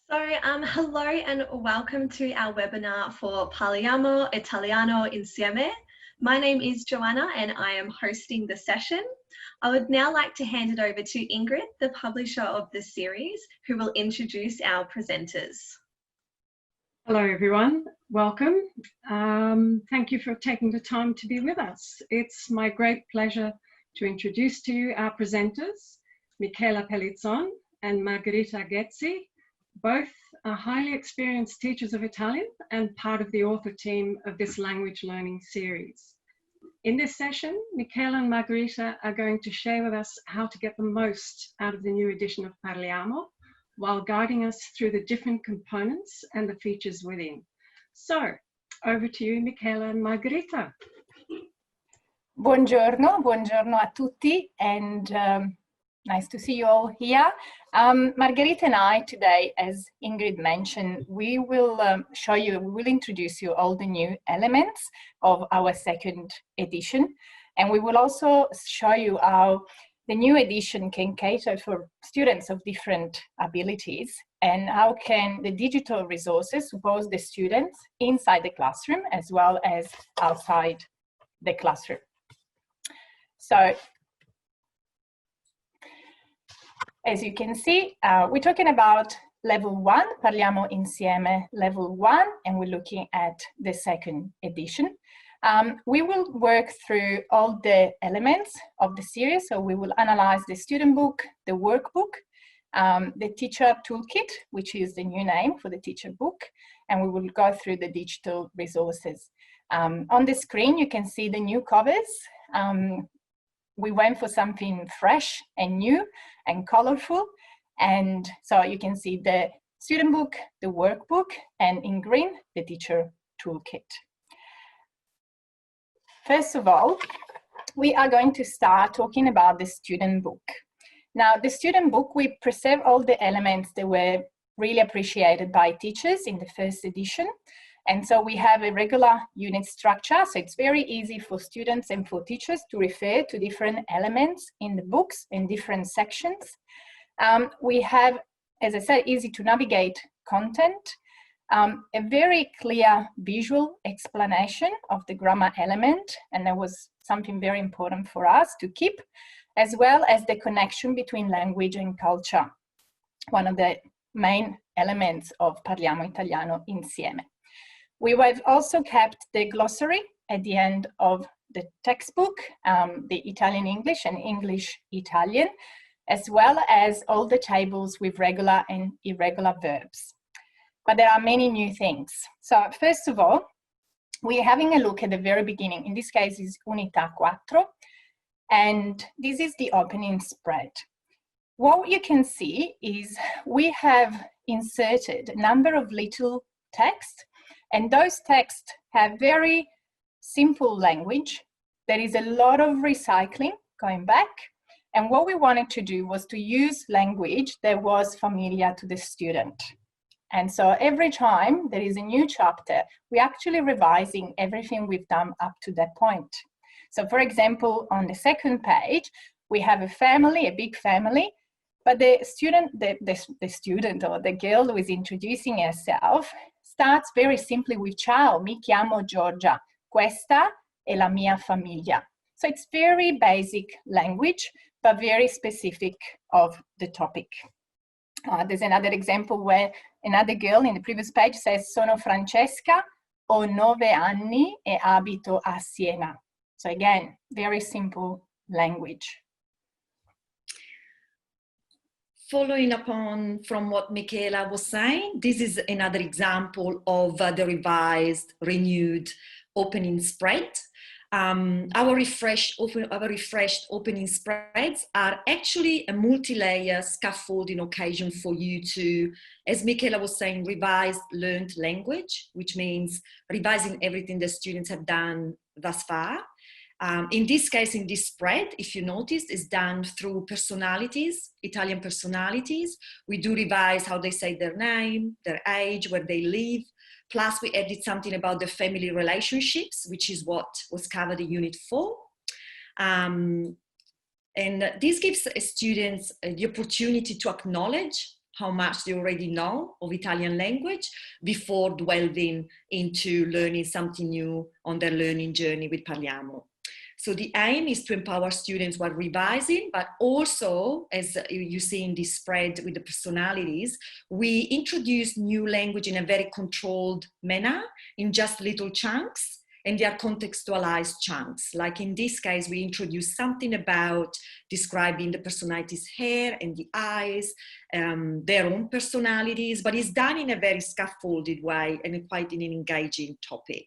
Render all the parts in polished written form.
Hello and welcome to our webinar for Parliamo, Italiano, insieme. My name is Joanna and I am hosting the session. I would now like to hand it over to Ingrid, the publisher of the series, who will introduce our presenters. Hello everyone, welcome. Thank you for taking the time to be with us. It's my great pleasure to introduce to you our presenters, Michela Pellizon and Margherita Ghezzi. Both are highly experienced teachers of Italian and part of the author team of this language learning series. In this session, Michela and Margherita are going to share with us how to get the most out of the new edition of Parliamo, while guiding us through the different components and the features within. So, over to you, Michela and Margherita. Buongiorno a tutti, and nice to see you all here. Margherita and I today, as Ingrid mentioned, we will introduce you all the new elements of our second edition, and we will also show you how the new edition can cater for students of different abilities and how can the digital resources support the students inside the classroom as well as outside the classroom. So, as you can see, we're talking about level 1, Parliamo insieme level 1, and we're looking at the second edition. We will work through all the elements of the series. So we will analyze the student book, the workbook, the teacher toolkit, which is the new name for the teacher book, and we will go through the digital resources. On the screen, you can see the new covers. We went for something fresh and new and colorful. And so you can see the student book, the workbook, and in green, the teacher toolkit. First of all, we are going to start talking about the student book. Now, the student book, we preserve all the elements that were really appreciated by teachers in the first edition. And so we have a regular unit structure, so it's very easy for students and for teachers to refer to different elements in the books in different sections. We have, as I said, easy to navigate content, a very clear visual explanation of the grammar element, and that was something very important for us to keep, as well as the connection between language and culture, one of the main elements of Parliamo Italiano insieme. We have also kept the glossary at the end of the textbook, the Italian-English and English-Italian, as well as all the tables with regular and irregular verbs. But there are many new things. So first of all, we're having a look at the very beginning. In this case, is Unità 4, and this is the opening spread. What you can see is we have inserted a number of little texts, and those texts have very simple language. There is a lot of recycling going back. And what we wanted to do was to use language that was familiar to the student. And so every time there is a new chapter, we're actually revising everything we've done up to that point. So for example, on the second page, we have a family, a big family, but the student, the student or the girl who is introducing herself starts very simply with ciao, mi chiamo Giorgia, questa è la mia famiglia. So it's very basic language, but very specific of the topic. There's another example where another girl in the previous page says, sono Francesca, ho 9 anni e abito a Siena. So again, very simple language. Following upon from what Michela was saying, this is another example of the revised, renewed opening spread. Our refreshed opening spreads are actually a multi-layer scaffolding occasion for you to, as Michela was saying, revise learned language, which means revising everything the students have done thus far. In this case, in this spread, if you noticed, is done through personalities, Italian personalities. We do revise how they say their name, their age, where they live. Plus, we added something about the family relationships, which is what was covered in Unit 4. And this gives students the opportunity to acknowledge how much they already know of Italian language before delving into learning something new on their learning journey with Parliamo. So the aim is to empower students while revising, but also, as you see in this spread with the personalities, we introduce new language in a very controlled manner, in just little chunks, and they are contextualized chunks. Like in this case, we introduce something about describing the personality's hair and the eyes, their own personalities, but it's done in a very scaffolded way and quite in an engaging topic.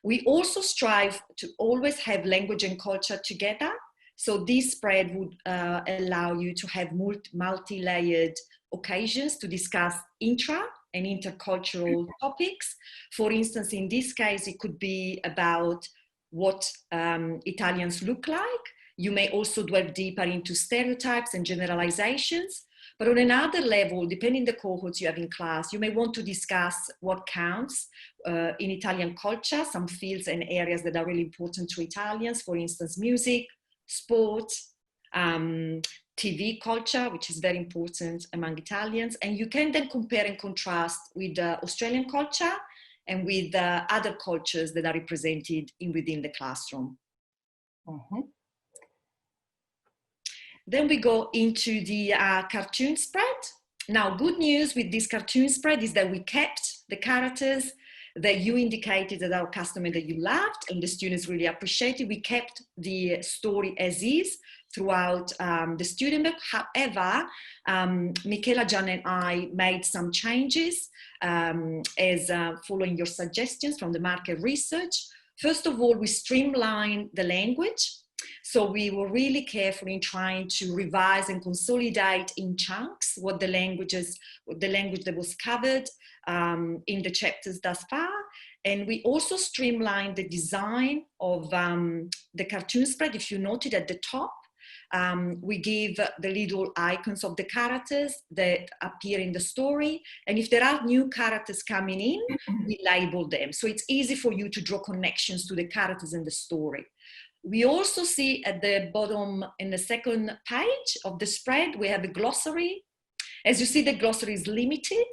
We also strive to always have language and culture together. So this spread would allow you to have multi-layered occasions to discuss intra and intercultural topics. For instance, in this case, it could be about what Italians look like. You may also delve deeper into stereotypes and generalizations. But on another level, depending on the cohorts you have in class, you may want to discuss what counts in Italian culture, some fields and areas that are really important to Italians, for instance, music, sport, TV culture, which is very important among Italians. And you can then compare and contrast with Australian culture and with other cultures that are represented within the classroom. Mm-hmm. Then we go into the cartoon spread. Now, good news with this cartoon spread is that we kept the characters that you indicated that our customer that you loved and the students really appreciated. We kept the story as is throughout the student book. However, Michela, Gian and I made some changes as following your suggestions from the market research. First of all, we streamlined the language. So we were really careful in trying to revise and consolidate in chunks what the language that was covered in the chapters thus far. And we also streamlined the design of the cartoon spread. If you noted at the top, we give the little icons of the characters that appear in the story. And if there are new characters coming in, we label them. So it's easy for you to draw connections to the characters in the story. We also see at the bottom in the second page of the spread, we have a glossary. As you see, the glossary is limited.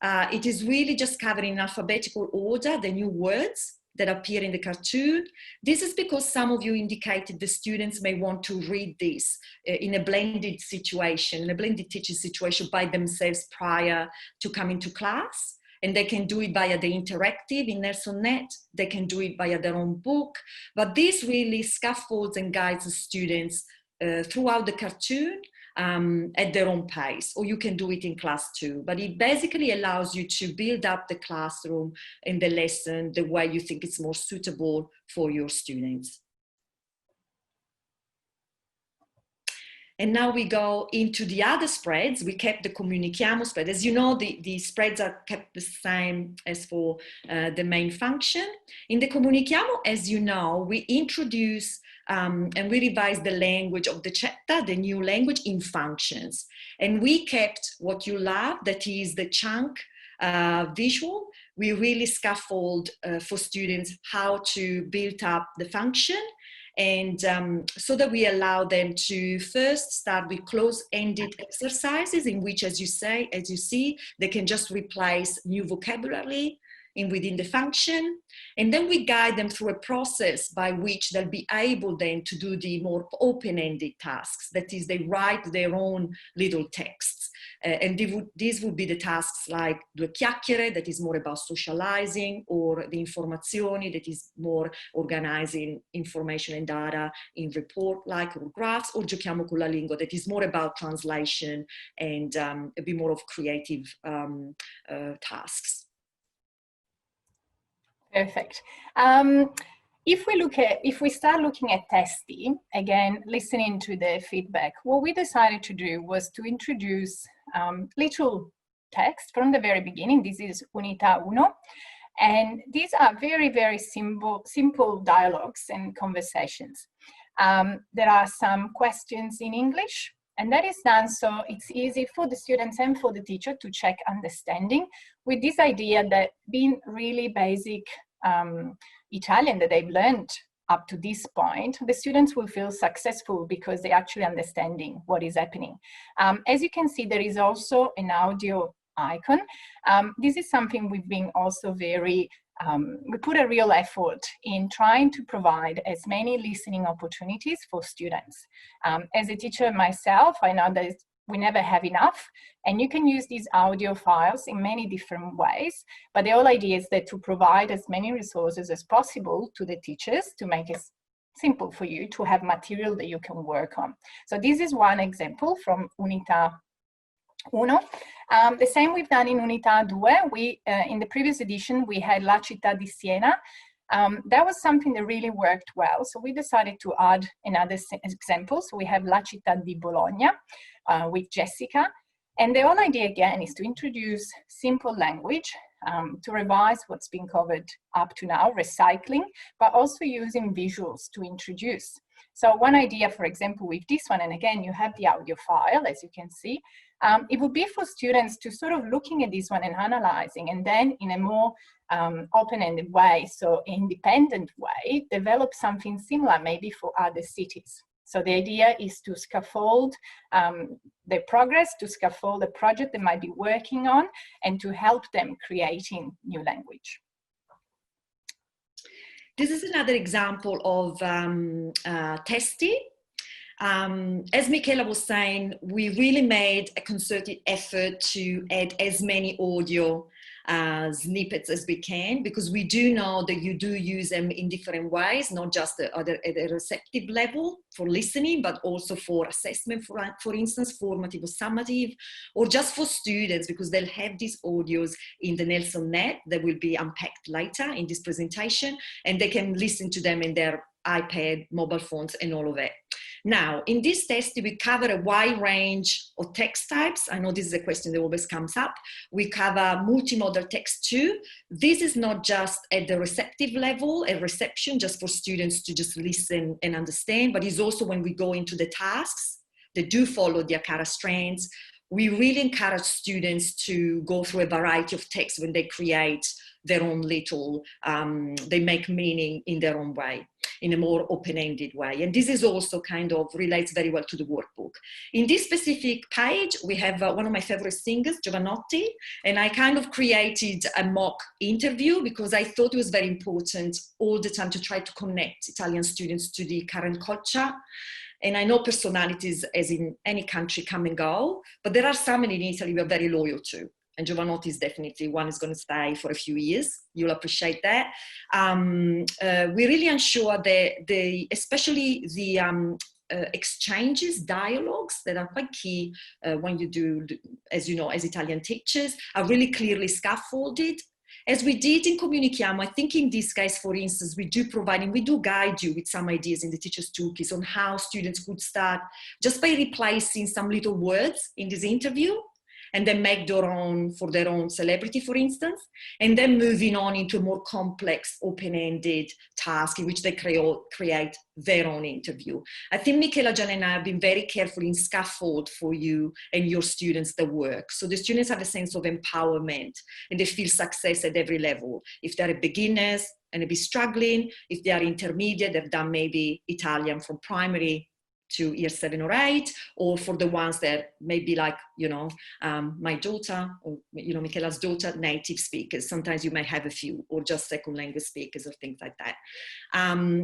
It is really just covering in alphabetical order the new words that appear in the cartoon. This is because some of you indicated the students may want to read this in a blended situation, in a blended teaching situation by themselves prior to coming to class. And they can do it via the interactive in NelsonNet. They can do it via their own book. But this really scaffolds and guides the students throughout the cartoon at their own pace. Or you can do it in class too. But it basically allows you to build up the classroom and the lesson the way you think it's more suitable for your students. And now we go into the other spreads. We kept the Comunichiamo spread. As you know, the spreads are kept the same as for the main function. In the Comunichiamo, as you know, we introduce and we revise the language of the chapter, the new language in functions. And we kept what you love, that is the chunk visual. We really scaffold for students how to build up the function. And so that we allow them to first start with close-ended exercises in which, as you see, they can just replace new vocabulary within the function. And then we guide them through a process by which they'll be able then to do the more open-ended tasks. That is, they write their own little texts. And these would be the tasks like due chiacchiere, that is more about socializing, or the informazioni, that is more organizing information and data in report-like or graphs, or giochiamo con la lingua, that is more about translation and a bit more of creative tasks. Perfect. If we start looking at testing, again, listening to the feedback, what we decided to do was to introduce little text from the very beginning. This is Unità Uno. And these are very, very simple dialogues and conversations. There are some questions in English, and that is done so it's easy for the students and for the teacher to check understanding, with this idea that being really basic Italian that they've learned up to this point, the students will feel successful because they're actually understanding what is happening. As you can see, there is also an audio icon. This is something we've been also very, we put a real effort in trying to provide as many listening opportunities for students. As a teacher myself, I know that we never have enough, and you can use these audio files in many different ways, but the whole idea is that to provide as many resources as possible to the teachers to make it simple for you to have material that you can work on. So this is one example from Unità 1. The same we've done in Unità 2. In the previous edition, we had La città di Siena. That was something that really worked well. So we decided to add another example. So we have La città di Bologna with Jessica. And the whole idea again is to introduce simple language, to revise what's been covered up to now, recycling, but also using visuals to introduce. So one idea, for example, with this one, and again, you have the audio file, as you can see, it would be for students to sort of looking at this one and analyzing, and then in a more open-ended way, so independent way, develop something similar maybe for other cities. So the idea is to scaffold their progress, to scaffold the project they might be working on, and to help them creating new language. This is another example of testing. As Michela was saying, we really made a concerted effort to add as many audio snippets as we can, because we do know that you do use them in different ways, not just at a receptive level for listening, but also for assessment, for instance, formative or summative, or just for students, because they'll have these audios in the Nelson Net that will be unpacked later in this presentation, and they can listen to them in their iPad, mobile phones, and all of it. Now, in this test, we cover a wide range of text types. I know this is a question that always comes up. We cover multimodal text too. This is not just at the receptive level, a reception just for students to just listen and understand, but it's also when we go into the tasks that do follow the ACARA strands. We really encourage students to go through a variety of texts when they create their own little, they make meaning in their own way, in a more open-ended way. And this is also kind of relates very well to the workbook. In this specific page, we have one of my favorite singers, Giovanotti, and I kind of created a mock interview because I thought it was very important all the time to try to connect Italian students to the current culture. And I know personalities, as in any country, come and go, but there are some in Italy we're very loyal to. And Giovanotti is definitely one who's going to stay for a few years. You'll appreciate that. We really ensure that especially the exchanges, dialogues that are quite key when you do, as you know, as Italian teachers, are really clearly scaffolded. As we did in Comunichiamo, I think in this case, for instance, we do provide and we do guide you with some ideas in the teacher's toolkits on how students could start just by replacing some little words in this interview, and then make their own for their own celebrity, for instance, and then moving on into a more complex, open-ended task in which they create their own interview. I think Michela, Gian and I have been very careful in scaffold for you and your students the work. So the students have a sense of empowerment and they feel success at every level. If they're beginners and they'll be struggling, if they are intermediate, they've done maybe Italian from primary to year 7 or 8, or for the ones that maybe like, you know, my daughter or, you know, Michela's daughter, native speakers. Sometimes you may have a few, or just second language speakers or things like that.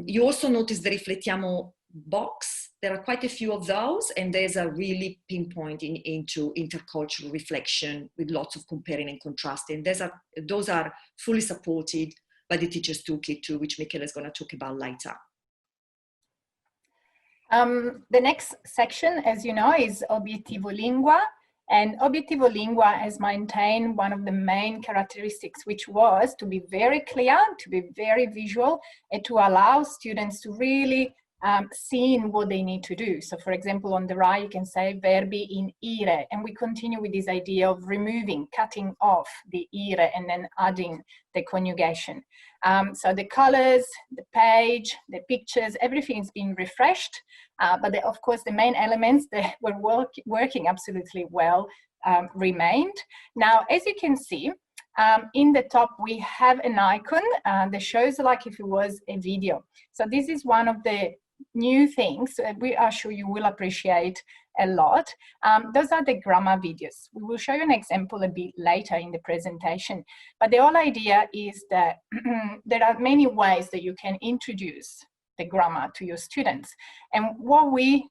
You also notice the Riflettiamo box. There are quite a few of those, and there's a really pinpointing into intercultural reflection with lots of comparing and contrasting. Those are fully supported by the Teacher's Toolkit too, which Michela is going to talk about later. The next section, as you know, is Obiettivo Lingua, and Obiettivo Lingua has maintained one of the main characteristics, which was to be very clear, to be very visual, and to allow students to really see what they need to do. So for example, on the right, you can say verbi in ire, and we continue with this idea of removing, cutting off the ire and then adding the conjugation. So the colors, the page, the pictures, everything is being refreshed, but of course the main elements that were working absolutely well remained. Now, as you can see, in the top, we have an icon that shows like if it was a video. So this is one of the new things that we are sure you will appreciate a lot. Those are the grammar videos. We will show you an example a bit later in the presentation. But the whole idea is that there are many ways that you can introduce the grammar to your students. And what we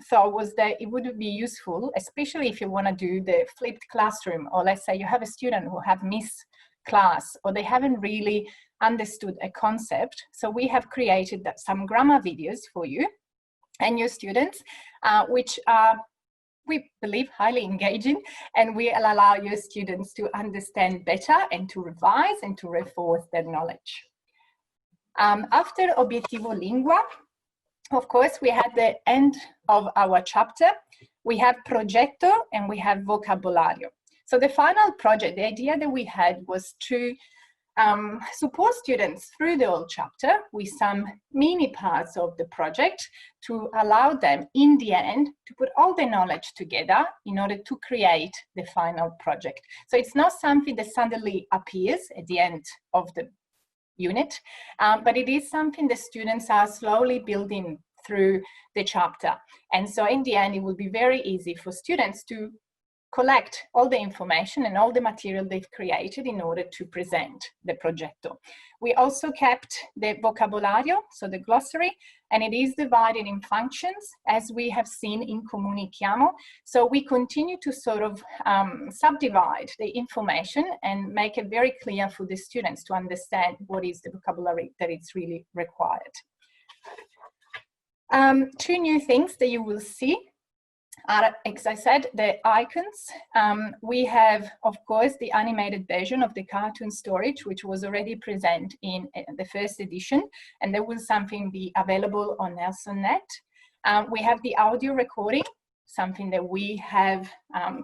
thought was that it would be useful, especially if you want to do the flipped classroom, or let's say you have a student who have missed class or they haven't really understood a concept. So we have created some grammar videos for you and your students, which are, we believe, highly engaging, and will allow your students to understand better and to revise and to reinforce their knowledge. After Obiettivo Lingua, of course, we had the end of our chapter. We have Progetto and we have Vocabolario. So the final project, the idea that we had was to support students through the whole chapter with some mini parts of the project to allow them in the end to put all the knowledge together in order to create the final project. So it's not something that suddenly appears at the end of the unit, but it is something the students are slowly building through the chapter. And so in the end, it will be very easy for students to collect all the information and all the material they've created in order to present the progetto. We also kept the vocabolario, so the glossary, and it is divided in functions, as we have seen in Comunichiamo. So we continue to sort of subdivide the information and make it very clear for the students to understand what is the vocabulary that is really required. Two new things that you will see are, as I said, the icons. We have, of course, the animated version of the cartoon storage, which was already present in the first edition, and there will something be available on Nelson.net. We have the audio recording, something that we have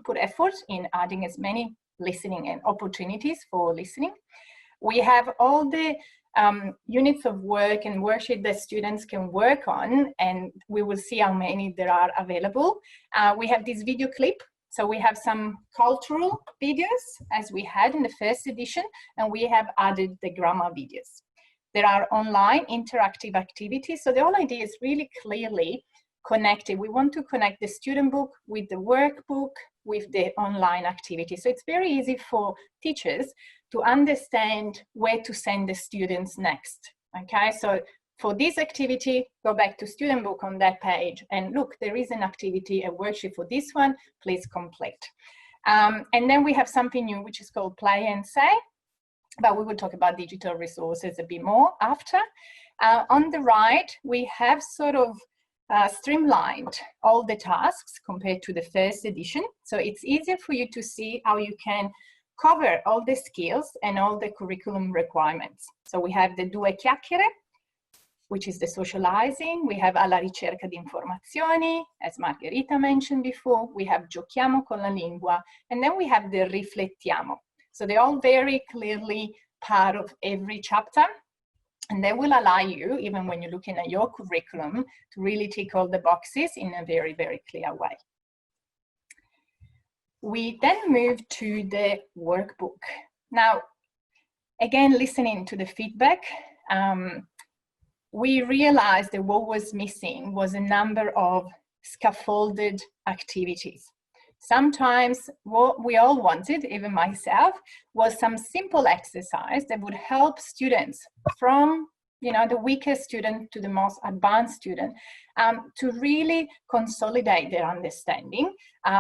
put effort in adding as many listening and opportunities for listening. We have all the units of work and worksheet that students can work on, and we will see how many there are available. We have this video clip, so we have some cultural videos as we had in the first edition, and we have added the grammar videos. There are online interactive activities, so the whole idea is really clearly connected. We want to connect the student book with the workbook, with the online activity. So it's very easy for teachers to understand where to send the students next. Okay, so for this activity, go back to student book on that page and look, there is an activity, a worksheet for this one, please complete. And then we have something new, which is called Play and Say, but we will talk about digital resources a bit more after. On the right, we have sort of streamlined all the tasks compared to the first edition. So it's easier for you to see how you can cover all the skills and all the curriculum requirements. So we have the Due Chiacchiere, which is the socializing. We have Alla ricerca di informazioni, as Margherita mentioned before. We have Giochiamo con la lingua, and then we have the Riflettiamo. So they're all very clearly part of every chapter. And they will allow you, even when you're looking at your curriculum, to really tick all the boxes in a very, very clear way. We then move to the workbook. Now, again, listening to the feedback, we realized that what was missing was a number of scaffolded activities. Sometimes what we all wanted, even myself, was some simple exercise that would help students from, you know, the weakest student to the most advanced student to really consolidate their understanding,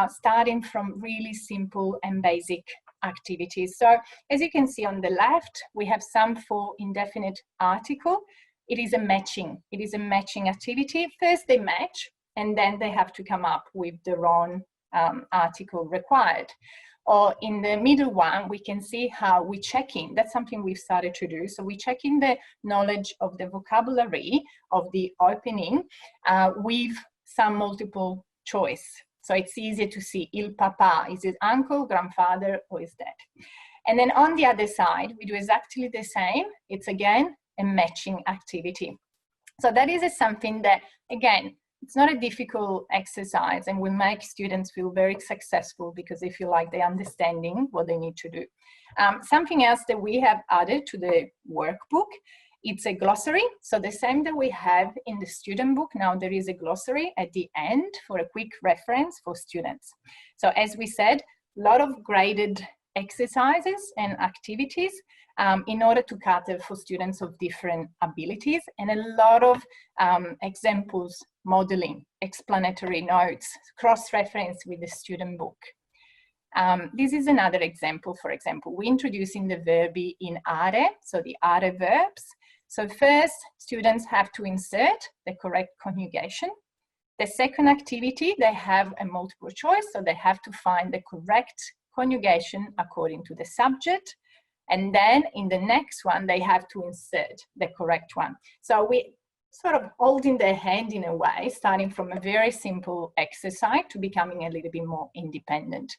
starting from really simple and basic activities. So as you can see on the left, we have some for indefinite article. It is a matching activity. First they match, and then they have to come up with their own article required. Or in the middle one, we can see how we check in. That's something we've started to do. So we check in the knowledge of the vocabulary of the opening with some multiple choice. So it's easier to see il papà, is it uncle, grandfather, or is dad? And then on the other side, we do exactly the same. It's again a matching activity. So that is something that, again, It's not a difficult exercise and will make students feel very successful because they feel like they're understanding what they need to do. Something else that we have added to the workbook, it's a glossary. So the same that we have in the student book, now there is a glossary at the end for a quick reference for students. So as we said, a lot of graded exercises and activities in order to cater for students of different abilities, and a lot of examples, modeling, explanatory notes, cross-reference with the student book. This is another example. For example, we're introducing the verbi in are, so the are verbs. So first, students have to insert the correct conjugation. The second activity, they have a multiple choice, so they have to find the correct conjugation according to the subject. And then in the next one, they have to insert the correct one. So we sort of holding their hand in a way, starting from a very simple exercise to becoming a little bit more independent.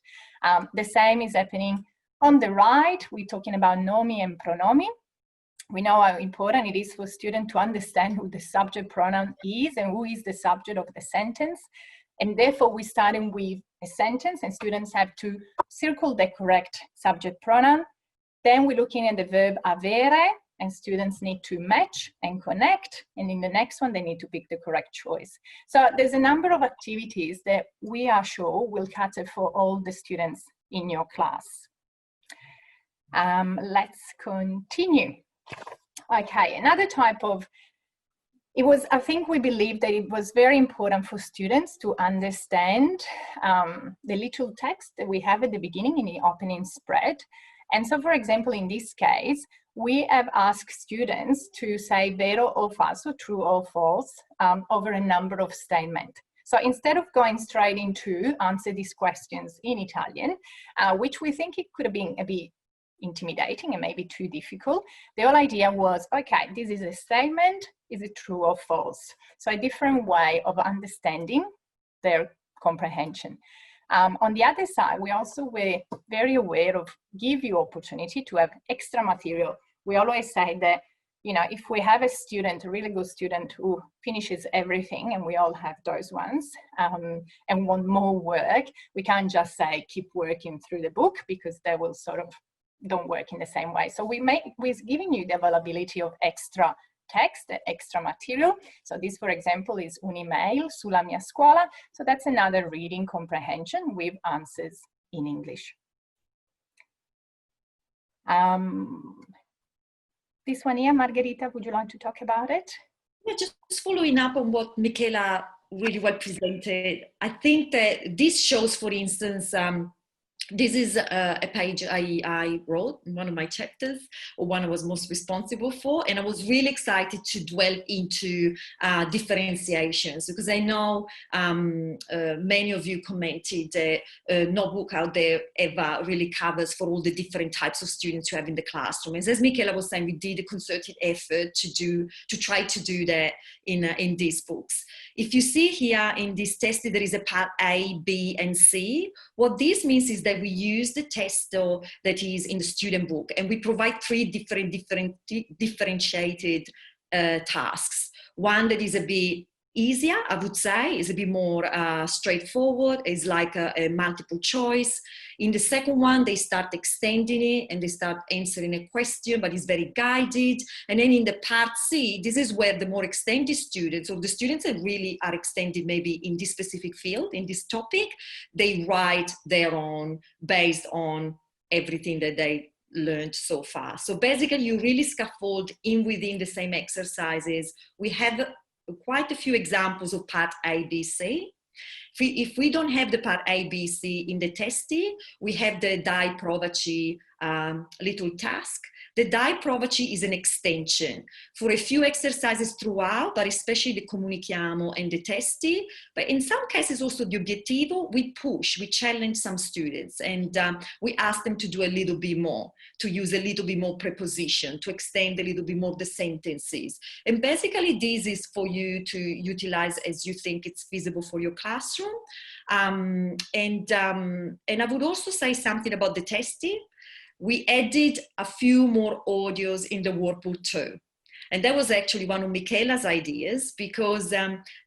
The same is happening on the right. We're talking about nomi and pronomi. We know how important it is for students to understand who the subject pronoun is and who is the subject of the sentence. And therefore, we're starting with a sentence and students have to circle the correct subject pronoun. Then we're looking at the verb avere, and students need to match and connect. And in the next one, they need to pick the correct choice. So there's a number of activities that we are sure will cater for all the students in your class. Let's continue. Okay, another type of, I think we believe that it was very important for students to understand the little text that we have at the beginning in the opening spread. And so, for example, in this case, we have asked students to say vero o falso, true or false, over a number of statements. So instead of going straight into answer these questions in Italian, which we think it could have been a bit intimidating and maybe too difficult, the whole idea was, okay, this is a statement, is it true or false? So a different way of understanding their comprehension. On the other side, we also were very aware of give you opportunity to have extra material. We always say that, you know, if we have a student, a really good student who finishes everything, and we all have those ones, and want more work, we can't just say keep working through the book because they will sort of don't work in the same way. So we're giving you the availability of extra text, extra material. So this, for example, is un'email sulla mia scuola. So that's another reading comprehension with answers in English. This one here, Margherita, would you like to talk about it? Yeah, just following up on what Michela really well presented. I think that this shows, for instance, this is a page I wrote in one of my chapters, or one I was most responsible for, and I was really excited to dwell into differentiations, because I know many of you commented that no book out there ever really covers for all the different types of students you have in the classroom. And as Michela was saying, we did a concerted effort to try to do that in these books. If you see here in this test, there is a part A, B, and C. What this means is that we use the test that is in the student book, and we provide three differentiated tasks. One that is a bit easier, I would say, is a bit more straightforward, is like a multiple choice. In the second one, they start extending it and they start answering a question, but it's very guided. And then in the part C, this is where the more extended students, or the students that really are extended maybe in this specific field, in this topic, they write their own based on everything that they learned so far. So basically, you really scaffold in within the same exercises. We have quite a few examples of part A, B, C. If we don't have the part A, B, C in the testi, we have the dai provaci little task. The dai provaci is an extension for a few exercises throughout, but especially the comunichiamo and the testi. But in some cases also the obiettivo, we push, we challenge some students, and we ask them to do a little bit more, to use a little bit more preposition, to extend a little bit more the sentences. And basically this is for you to utilize as you think it's feasible for your classroom. And I would also say something about the testi. We added a few more audios in the workbook too. And that was actually one of Michela's ideas, because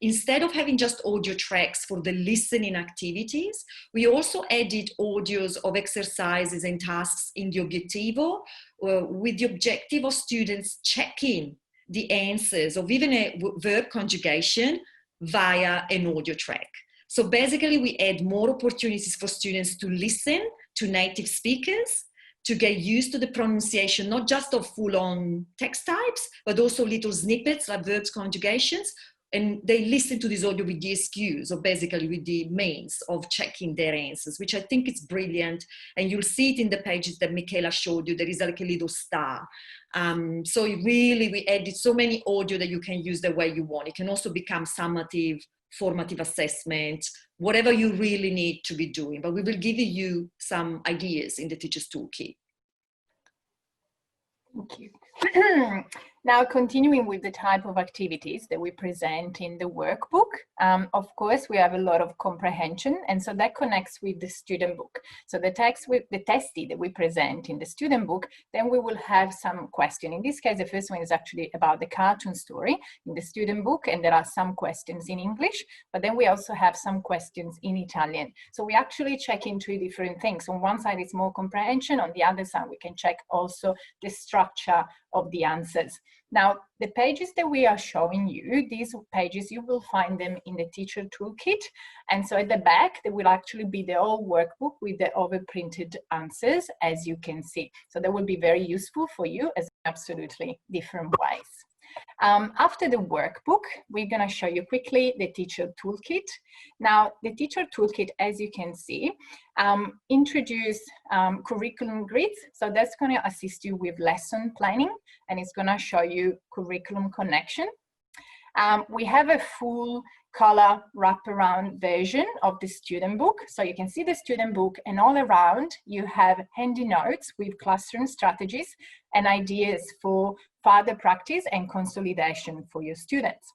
instead of having just audio tracks for the listening activities, we also added audios of exercises and tasks in the Obiettivo, with the objective of students checking the answers of even a verb conjugation via an audio track. So basically, we add more opportunities for students to listen to native speakers, to get used to the pronunciation, not just of full-on text types, but also little snippets like verbs, conjugations, and they listen to this audio with the excuse, or basically with the means of checking their answers, which I think is brilliant. And you'll see it in the pages that Michela showed you. There is like a little star. So really, we added so many audio that you can use the way you want. It can also become summative, formative assessment, whatever you really need to be doing. But we will give you some ideas in the Teacher's Toolkit. Thank you. Now, continuing with the type of activities that we present in the workbook, of course, we have a lot of comprehension, and so that connects with the student book. So the text with the testi that we present in the student book, then we will have some question. In this case, the first one is actually about the cartoon story in the student book, and there are some questions in English, but then we also have some questions in Italian. So we actually check in two different things. On one side, it's more comprehension. On the other side, we can check also the structure of the answers. Now, the pages that we are showing you, these pages, you will find them in the teacher toolkit. And so at the back, there will actually be the whole workbook with the overprinted answers, as you can see. So that will be very useful for you as absolutely different ways. After the workbook, we're going to show you quickly the teacher toolkit. Now, the teacher toolkit, as you can see, introduce curriculum grids. So that's going to assist you with lesson planning, and it's going to show you curriculum connection. We have a full color wraparound version of the student book. So you can see the student book, and all around you have handy notes with classroom strategies and ideas for further practice and consolidation for your students.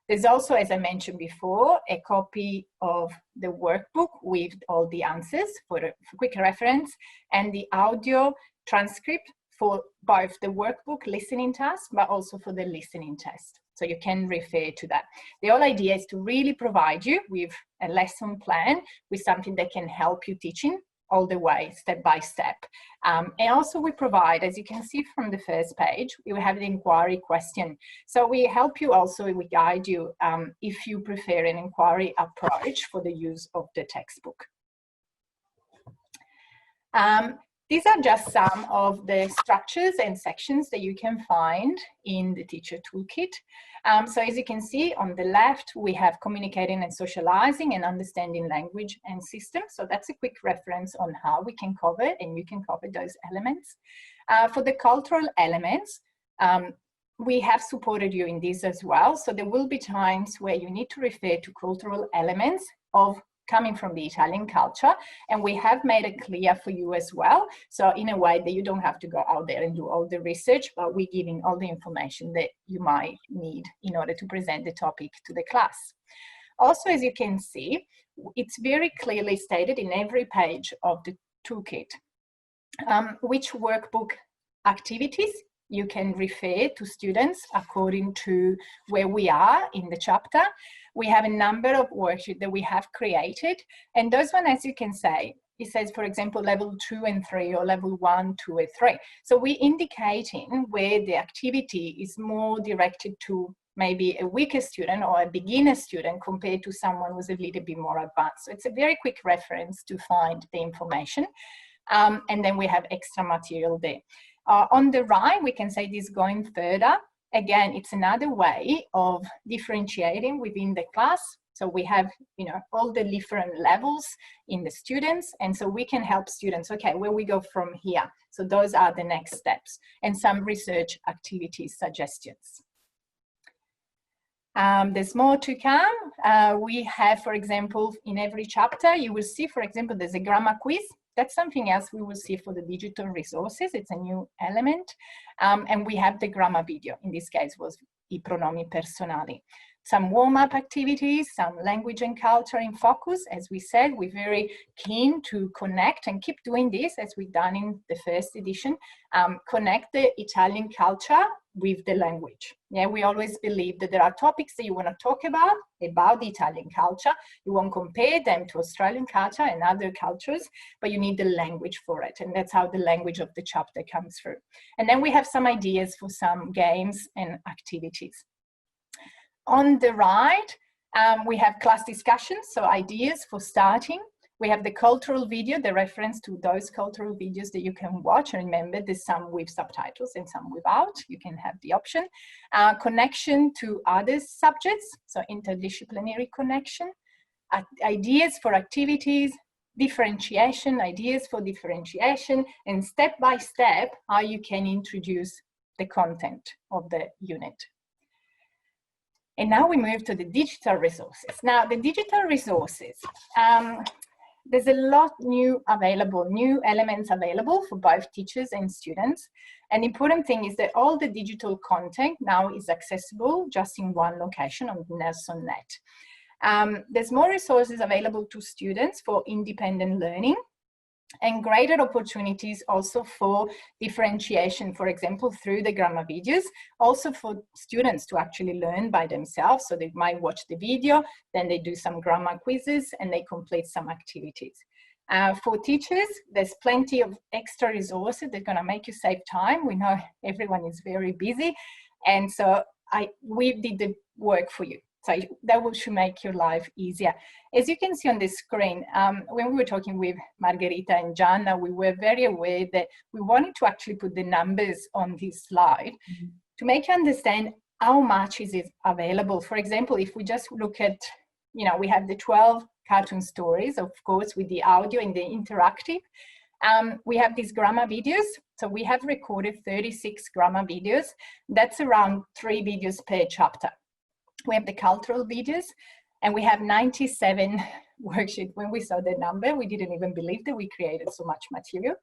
There's also, as I mentioned before, a copy of the workbook with all the answers for quick reference, and the audio transcript for both the workbook listening task, but also for the listening test. So you can refer to that. The whole idea is to really provide you with a lesson plan, with something that can help you teaching all the way, step by step. And also we provide, as you can see from the first page, we have the inquiry question. So we help you also, we guide you if you prefer an inquiry approach for the use of the textbook. These are just some of the structures and sections that you can find in the teacher toolkit. So as you can see on the left, we have communicating and socializing and understanding language and systems. So that's a quick reference on how we can cover, and you can cover those elements. For the cultural elements, we have supported you in this as well. So there will be times where you need to refer to cultural elements of coming from the Italian culture, and we have made it clear for you as well. So in a way that you don't have to go out there and do all the research, but we're giving all the information that you might need in order to present the topic to the class. Also, as you can see, it's very clearly stated in every page of the toolkit which workbook activities you can refer to students according to where we are in the chapter. We have a number of worksheets that we have created, and those ones, as you can say, it says, for example, level 2 and 3 or level 1, 2 and 3. So we're indicating where the activity is more directed to maybe a weaker student or a beginner student compared to someone who's a little bit more advanced. So it's a very quick reference to find the information. And then we have extra material there. On the right, we can say this going further. Again, it's another way of differentiating within the class. So we have, you know, all the different levels in the students. And so we can help students, okay, where we go from here. So those are the next steps, and some research activities suggestions. There's more to come. We have, for example, in every chapter, you will see, for example, there's a grammar quiz. That's something else we will see for the digital resources. It's a new element. And we have the grammar video. In this case was I pronomi personali. Some warm-up activities, some language and culture in focus. As we said, we're very keen to connect and keep doing this as we've done in the first edition. Connect the Italian culture with the language. Yeah, we always believe that there are topics that you want to talk about the Italian culture. You won't compare them to Australian culture and other cultures, but you need the language for it. And that's how the language of the chapter comes through. And then we have some ideas for some games and activities. On the right, we have class discussions, so ideas for starting. We have the cultural video, the reference to those cultural videos that you can watch. And remember, there's some with subtitles and some without. You can have the option. Connection to other subjects, so interdisciplinary connection. Ideas for activities, differentiation, ideas for differentiation, and step by step, how you can introduce the content of the unit. And now we move to the digital resources. Now, the digital resources, there's a lot new elements available for both teachers and students. An important thing is that all the digital content now is accessible just in one location on Nelson.net. There's more resources available to students for independent learning, and greater opportunities also for differentiation, for example, through the grammar videos, also for students to actually learn by themselves. So they might watch the video, then they do some grammar quizzes and they complete some activities. For teachers, there's plenty of extra resources that are going to make you save time. We know everyone is very busy, and so we did the work for you. So that should make your life easier. As you can see on the screen, when we were talking with Margherita and Gianna, we were very aware that we wanted to actually put the numbers on this slide to make you understand how much is it available. For example, if we just look at, we have the 12 cartoon stories, of course, with the audio and the interactive. We have these grammar videos. So we have recorded 36 grammar videos. That's around 3 videos per chapter. We have the cultural videos, and we have 97 worksheets. When we saw the number, we didn't even believe that we created so much material.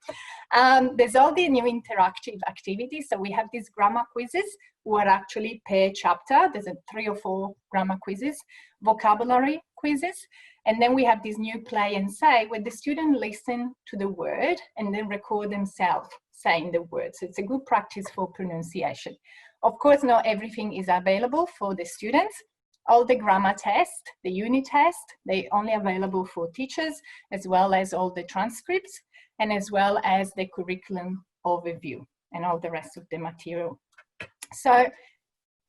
There's all the new interactive activities. So we have these grammar quizzes who are actually per chapter. There's 3 or 4 grammar quizzes, vocabulary quizzes. And then we have this new play and say, where the student listen to the word and then record themselves saying the word. So it's a good practice for pronunciation. Of course, not everything is available for the students. All the grammar tests, the unit test, they're only available for teachers, as well as all the transcripts, and as well as the curriculum overview and all the rest of the material. So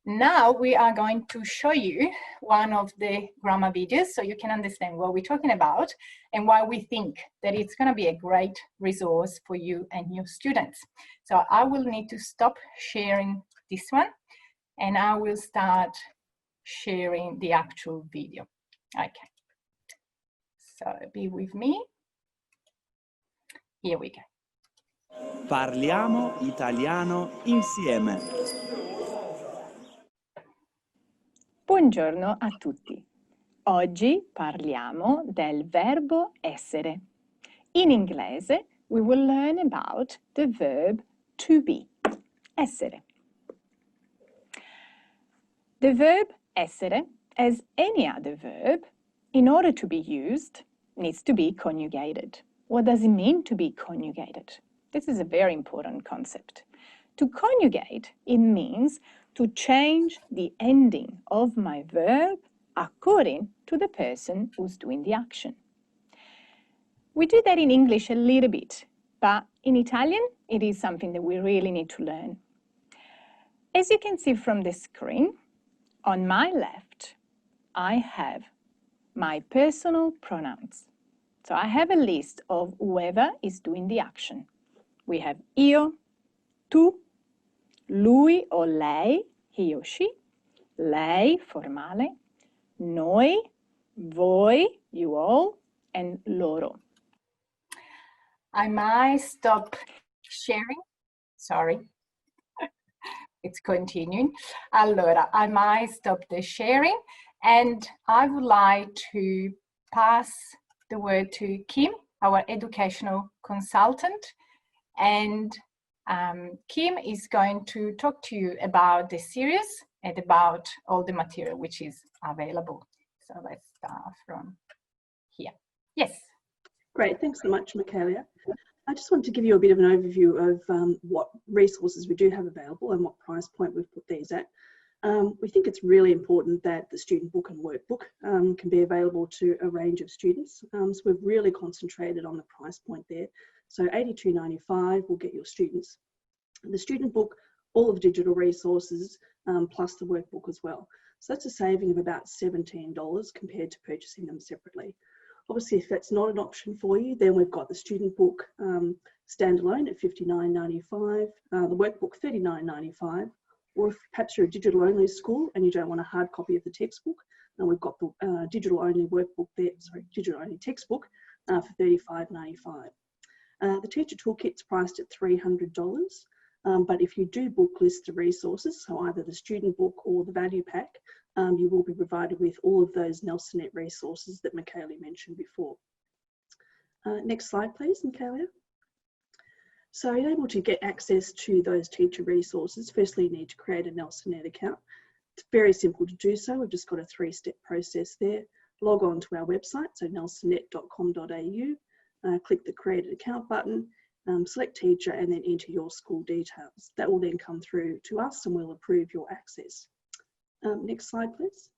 now we are going to show you one of the grammar videos so you can understand what we're talking about and why we think that it's going to be a great resource for you and your students. So I will need to stop sharing this one, and I will start sharing the actual video. Okay, so be with me. Here we go. Parliamo italiano insieme. Buongiorno a tutti. Oggi parliamo del verbo essere. In inglese, we will learn about the verb to be, essere. The verb essere, as any other verb, in order to be used, needs to be conjugated. What does it mean to be conjugated? This is a very important concept. To conjugate, it means to change the ending of my verb according to the person who's doing the action. We do that in English a little bit, but in Italian, it is something that we really need to learn. As you can see from the screen, on my left, I have my personal pronouns. So I have a list of whoever is doing the action. We have io, tu, lui o lei, he or she, lei, formale, noi, voi, you all, and loro. I might stop sharing. Sorry. It's continuing. Allora, I might stop the sharing, and I would like to pass the word to Kim, our educational consultant, and Kim is going to talk to you about the series and about all the material which is available. So let's start from here. Yes. Great, thanks so much, Michela. I just want to give you a bit of an overview of what resources we do have available and what price point we've put these at. We think it's really important that the student book and workbook can be available to a range of students. So we've really concentrated on the price point there. So $82.95 will get your students the student book, all of the digital resources, plus the workbook as well. So that's a saving of about $17 compared to purchasing them separately. Obviously, if that's not an option for you, then we've got the student book standalone at $59.95, the workbook $39.95, or if perhaps you're a digital only school and you don't want a hard copy of the textbook, then we've got the digital only workbook there, digital only textbook for $35.95. The teacher toolkit's priced at $300, but if you do book list the resources, so either the student book or the value pack, you will be provided with all of those Nelsonet resources that Michela mentioned before. Next slide, please, Michela. So you're able to get access to those teacher resources. Firstly, you need to create a Nelsonet account. It's very simple to do so. We've just got a 3-step process there. Log on to our website, so nelsonet.com.au, click the Create an Account button, select teacher, and then enter your school details. That will then come through to us and we'll approve your access. Next slide, please.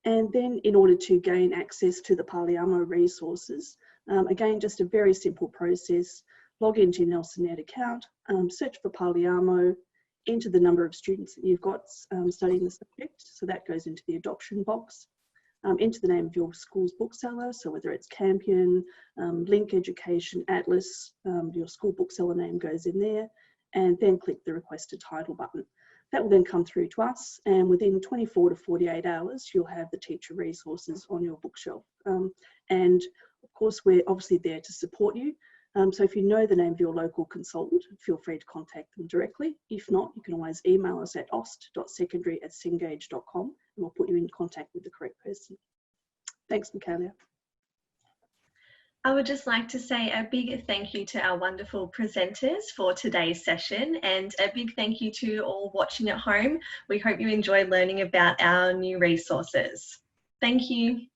And then in order to gain access to the Parliamo resources, again, just a very simple process. Log into your Nelsonet account, search for Parliamo, enter the number of students that you've got studying the subject, so that goes into the adoption box. Enter the name of your school's bookseller, so whether it's Campion, Link Education, Atlas, your school bookseller name goes in there, and then click the Request a Title button. That will then come through to us, and within 24 to 48 hours, you'll have the teacher resources on your bookshelf. And of course, we're obviously there to support you. So if you know the name of your local consultant, feel free to contact them directly. If not, you can always email us at ost.secondary@cengage.com and we'll put you in contact with the correct person. Thanks, Michela. I would just like to say a big thank you to our wonderful presenters for today's session, and a big thank you to all watching at home. We hope you enjoy learning about our new resources. Thank you.